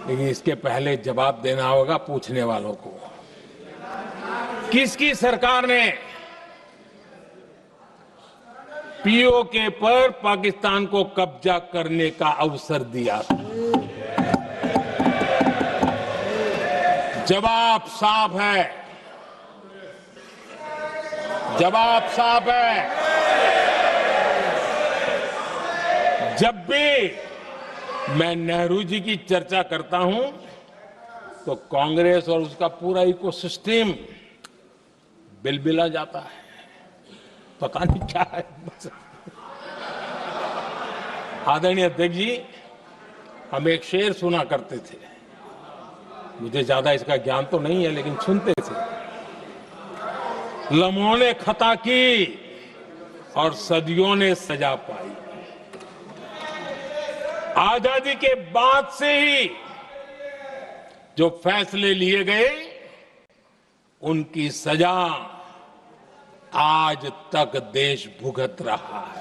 लेकिन इसके पहले जवाब देना होगा पूछने वालों को। किसकी सरकार ने पीओके पर पाकिस्तान को कब्जा करने का अवसर दिया था? जवाब साफ है, जवाब साफ है। जब भी मैं नेहरू जी की चर्चा करता हूं तो कांग्रेस और उसका पूरा इकोसिस्टम बिलबिला जाता है, पता नहीं क्या है। आदरणीय अध्यक्ष जी, हम एक शेर सुना करते थे, मुझे ज्यादा इसका ज्ञान तो नहीं है लेकिन सुनते थे। लम्हों ने खता की और सदियों ने सजा पाई। आजादी के बाद से ही जो फैसले लिए गए उनकी सजा आज तक देश भुगत रहा है।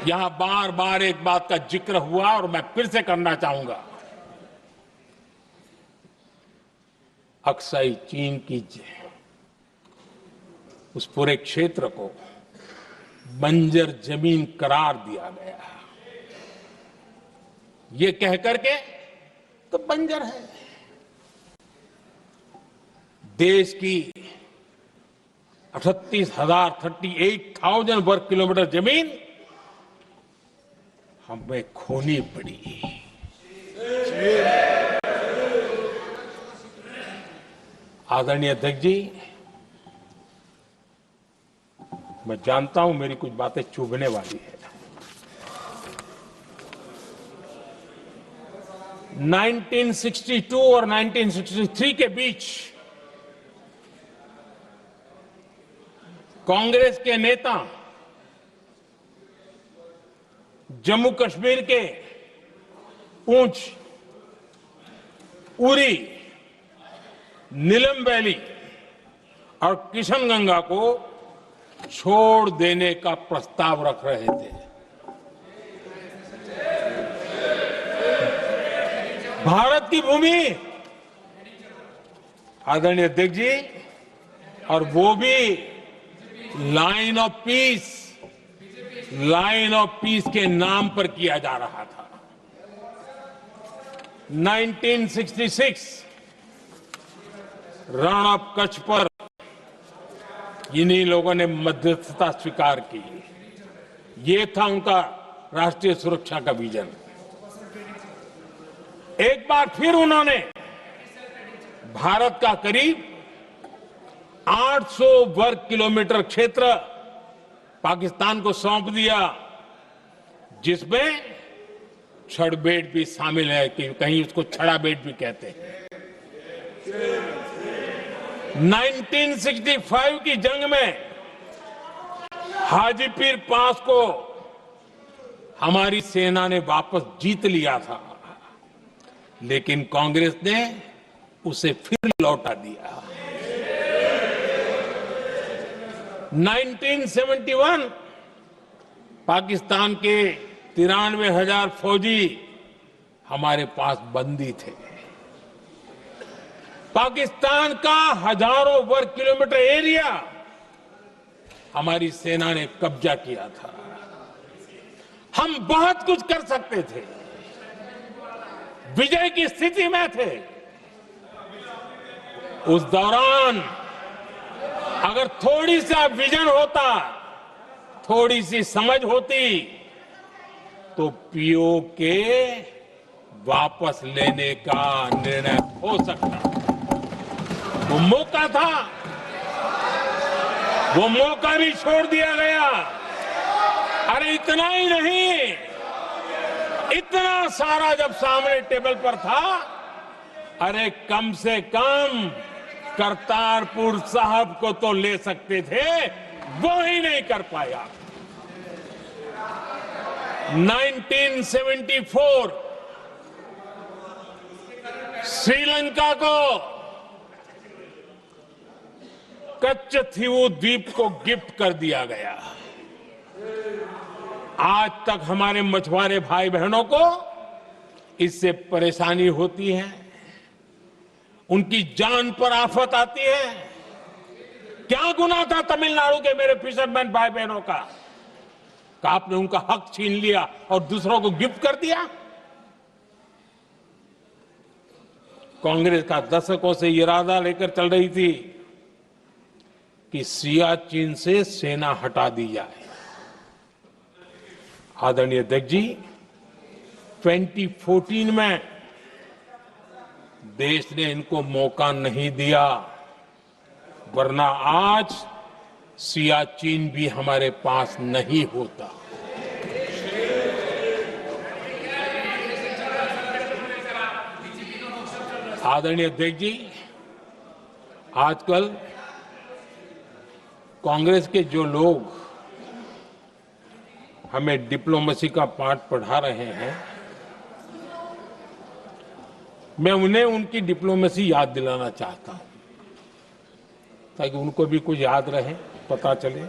यहां बार बार एक बात का जिक्र हुआ और मैं फिर से करना चाहूंगा। अक्साई चीन की उस पूरे क्षेत्र को बंजर जमीन करार दिया गया। ये कह करके तो बंजर है। देश की 38,000 वर्ग किलोमीटर जमीन हमें खोनी पड़ी। आदरणीय अध्यक्ष जी, मैं जानता हूं मेरी कुछ बातें चुभने वाली है। 1962 और 1963 के बीच कांग्रेस के नेता जम्मू कश्मीर के पूंछ, उरी, नीलम वैली और किशनगंगा को छोड़ देने का प्रस्ताव रख रहे थे। भारत की भूमि, आदरणीय अध्यक्ष जी, और वो भी लाइन ऑफ पीस के नाम पर किया जा रहा था। 1966 रण ऑफ कच्छ पर इन्हीं लोगों ने मध्यस्थता स्वीकार की। ये था उनका राष्ट्रीय सुरक्षा का विजन। एक बार फिर उन्होंने भारत का करीब 800 वर्ग किलोमीटर क्षेत्र पाकिस्तान को सौंप दिया, जिसमें छड़बेट भी शामिल है, कि कहीं उसको छड़ाबेट भी कहते हैं। 1965 की जंग में हाजीपीर पास को हमारी सेना ने वापस जीत लिया था, लेकिन कांग्रेस ने उसे फिर लौटा दिया। 1971 पाकिस्तान के 93,000 फौजी हमारे पास बंदी थे। पाकिस्तान का हजारों वर्ग किलोमीटर एरिया हमारी सेना ने कब्जा किया था। हम बहुत कुछ कर सकते थे, विजय की स्थिति में थे। उस दौरान अगर थोड़ी सा विजन होता, थोड़ी सी समझ होती, तो पीओके वापस लेने का निर्णय हो सकता। वो मौका था, वो मौका भी छोड़ दिया गया। अरे इतना ही नहीं, इतना सारा जब सामने टेबल पर था, अरे कम से कम करतारपुर साहब को तो ले सकते थे, वो ही नहीं कर पाया। 1974 श्रीलंका को कच्छ थीवू द्वीप को गिफ्ट कर दिया गया। आज तक हमारे मछुआरे भाई बहनों को इससे परेशानी होती है, उनकी जान पर आफत आती है। क्या गुनाह था तमिलनाडु के मेरे फिशरमैन भाई बहनों का कि आपने उनका हक छीन लिया और दूसरों को गिफ्ट कर दिया? कांग्रेस का दशकों से इरादा लेकर चल रही थी कि सियाचिन से सेना हटा दी जाए। आदरणीय अध्यक्ष जी, 2014 में देश ने इनको मौका नहीं दिया, वरना आज सियाचिन भी हमारे पास नहीं होता। आदरणीय अध्यक्ष जी, आजकल कांग्रेस के जो लोग हमें डिप्लोमेसी का पाठ पढ़ा रहे हैं, मैं उन्हें उनकी डिप्लोमेसी याद दिलाना चाहता हूं ताकि उनको भी कुछ याद रहे, पता चले।